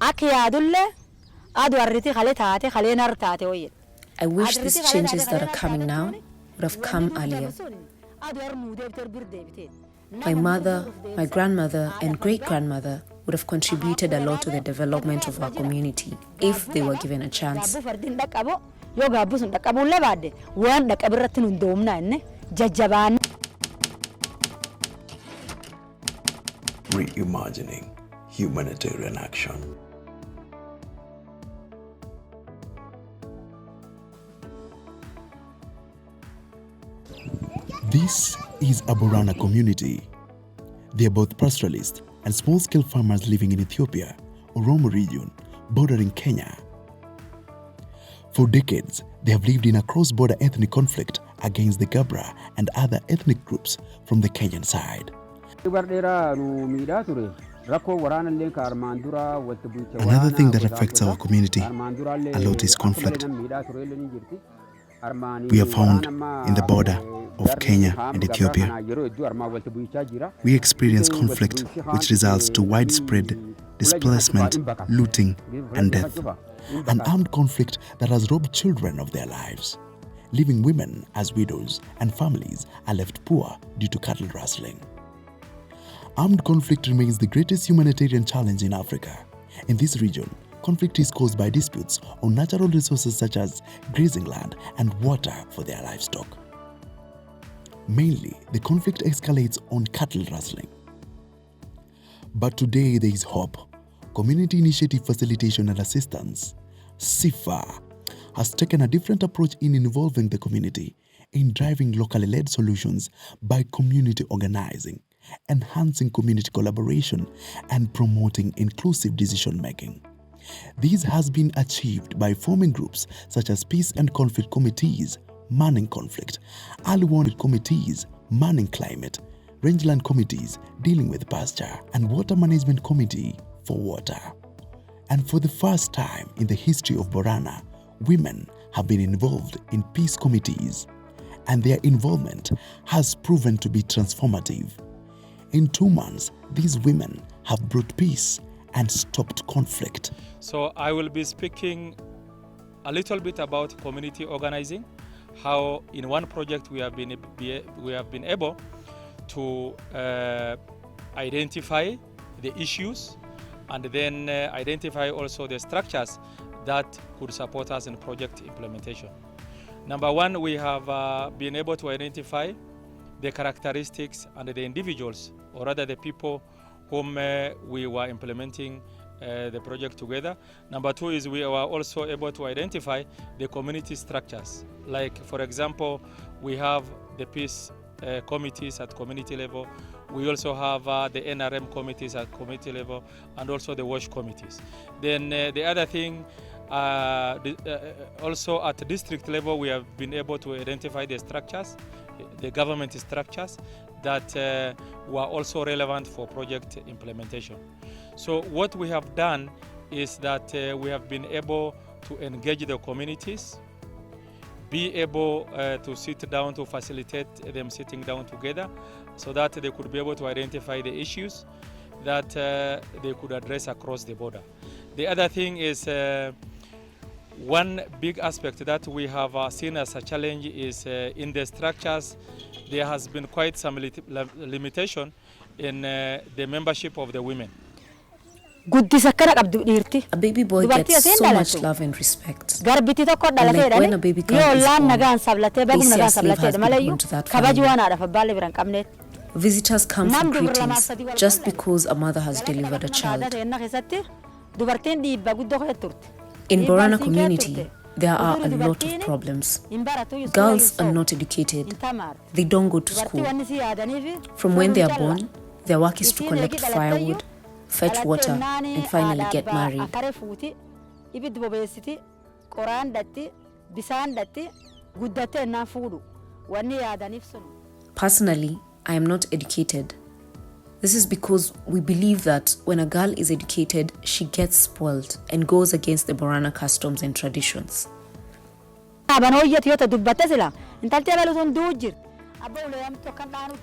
I wish these changes that are coming now would have come earlier. My mother, my grandmother, and great-grandmother would have contributed a lot to the development of our community if they were given a chance. Re-Imagining Humanitarian Action. This is a Borana community. They are both pastoralists and small-scale farmers living in Ethiopia, Oromo region, bordering Kenya. For decades, they have lived in a cross-border ethnic conflict against the Gabra and other ethnic groups from the Kenyan side. Another thing that affects our community a lot is conflict. We are found in the border of Kenya and Ethiopia. We experience conflict which results to widespread displacement, looting, and death. An armed conflict that has robbed children of their lives, leaving women as widows, and families are left poor due to cattle rustling. Armed conflict remains the greatest humanitarian challenge in Africa. In this region, conflict is caused by disputes on natural resources such as grazing land and water for their livestock. Mainly, the conflict escalates on cattle rustling. But today there is hope. Community Initiative Facilitation and Assistance, CIFA, has taken a different approach in involving the community in driving locally led solutions by community organizing, enhancing community collaboration, and promoting inclusive decision-making. This has been achieved by forming groups such as Peace and Conflict Committees, Manning Conflict, Early Warning Committees, Manning Climate, Rangeland Committees dealing with pasture, and Water Management Committee for water. And for the first time in the history of Borana, women have been involved in peace committees, and their involvement has proven to be transformative. In 2 months, these women have brought peace and stopped conflict. So I will be speaking a little bit about community organizing, how in one project we have been able to identify the issues and then identify also the structures that could support us in project implementation. Number one, we have been able to identify the characteristics and the individuals, or rather the people whom we were implementing the project together. Number two is we were also able to identify the community structures. Like, for example, we have the peace committees at community level. We also have the NRM committees at community level, and also the WASH committees. Then the other thing, also at the district level, we have been able to identify the structures, the government structures that were also relevant for project implementation. So what we have done is that we have been able to engage the communities, be able to sit down to facilitate them sitting down together so that they could be able to identify the issues that they could address across the border. The other thing is one big aspect that we have seen as a challenge is in the structures. There has been quite some limitation in the membership of the women. A baby boy gets so much love and respect. And like when a baby girl is born, they say a slave has been born to that family. Visitors come for greetings just because a mother has delivered a child. In Borana community, there are a lot of problems. Girls are not educated. They don't go to school. From when they are born, their work is to collect firewood, fetch water, and finally get married. Personally, I am not educated. This is because we believe that when a girl is educated, she gets spoiled and goes against the Borana customs and traditions.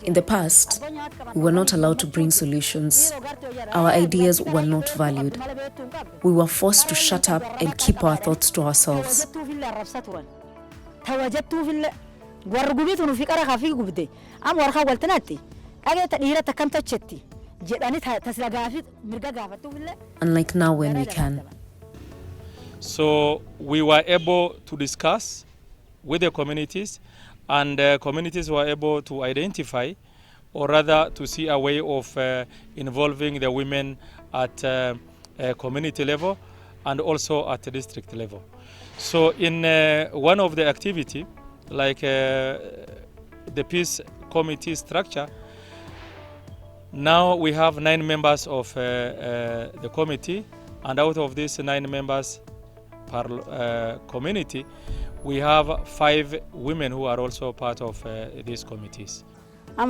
In the past, we were not allowed to bring solutions. Our ideas were not valued. We were forced to shut up and keep our thoughts to ourselves. Unlike now when we can. So we were able to discuss with the communities, and communities were able to identify, or rather to see a way of involving the women at community level and also at the district level. So in one of the activity, like the peace committee structure, now we have 9 members of the committee, and out of these 9 members per community, we have 5 women who are also part of these committees. I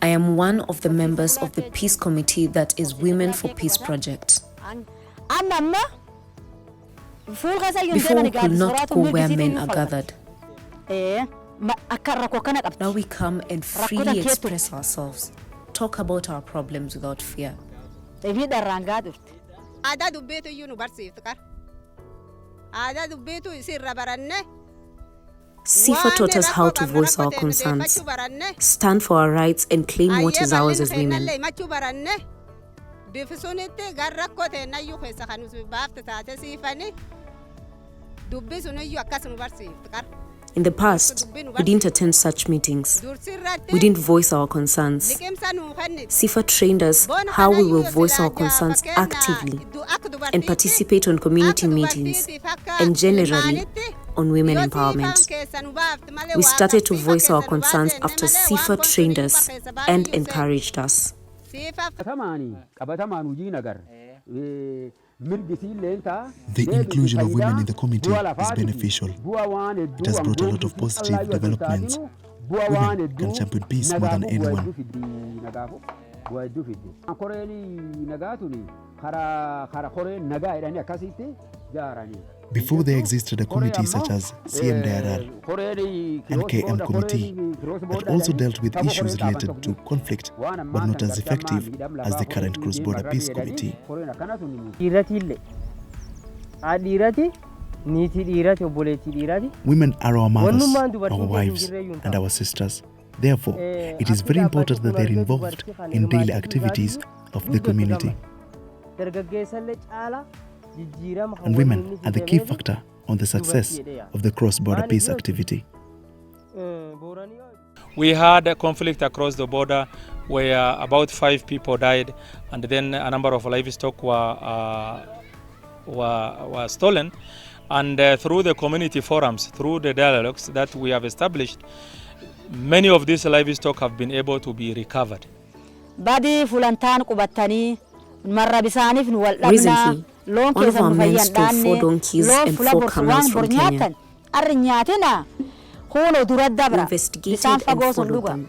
am one of the members of the Peace Committee that is Women for Peace Project. Before we could not go where men are gathered. Now we come and freely express ourselves, talk about our problems without fear. Sifa taught us how to voice our concerns, stand for our rights and claim what is ours as women. In the past, we didn't attend such meetings. We didn't voice our concerns. Sifa trained us how we will voice our concerns actively and participate on community meetings and generally on women empowerment. We started to voice our concerns after Sifa trained us and encouraged us. The inclusion of women in the committee is beneficial. It has brought a lot of positive developments. Women can champion peace more than anyone. Before there existed a committee such as CMDRR and KM Committee that also dealt with issues related to conflict but not as effective as the current Cross-Border Peace Committee. Women are our mothers, our wives, and our sisters. Therefore, it is very important that they are involved in daily activities of the community. And women are the key factor on the success of the cross-border peace activity. We had a conflict across the border where about 5 people died, and then a number of livestock were stolen. And through the community forums, through the dialogues that we have established, many of these livestock have been able to be recovered. Recently, one of our men stole 4 donkeys and 4 camels from Kenya. We investigated and followed them.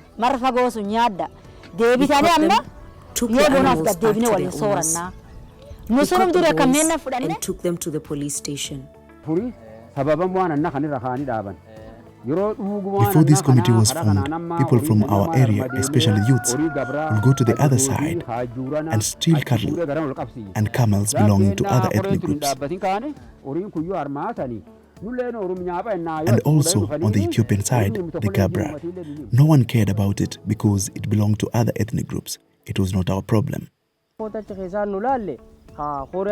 We caught them, took the animals back to their owners. We caught the boys and took them to the police station. Before this committee was formed, people from our area, especially youths, would go to the other side and steal cattle and camels belonging to other ethnic groups. And also on the Ethiopian side, the Gabra. No one cared about it because it belonged to other ethnic groups. It was not our problem. Before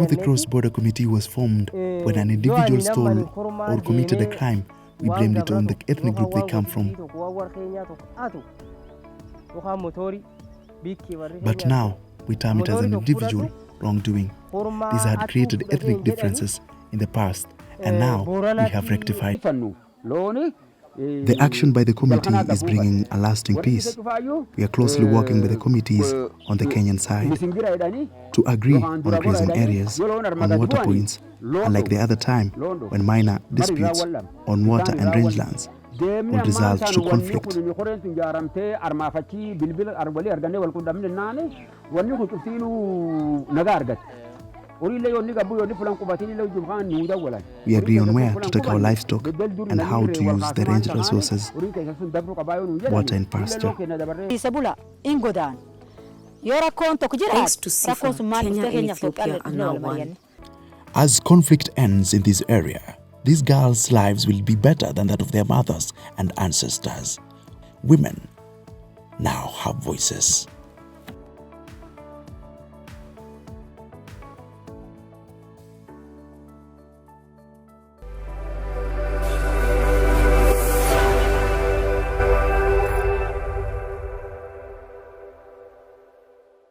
the cross-border committee was formed, when an individual stole or committed a crime, we blamed it on the ethnic group they come from. But now, we term it as an individual wrongdoing. These had created ethnic differences in the past, and now we have rectified. The action by the committee is bringing a lasting peace. We are closely working with the committees on the Kenyan side to agree on grazing areas, on water points, unlike the other time when minor disputes on water and rangelands would result to conflict. We agree on where to take our livestock and how to use the range resources, water and pasture. Thanks to CIFA, Kenya and Ethiopia are now one. As conflict ends in this area, these girls' lives will be better than that of their mothers and ancestors. Women now have voices.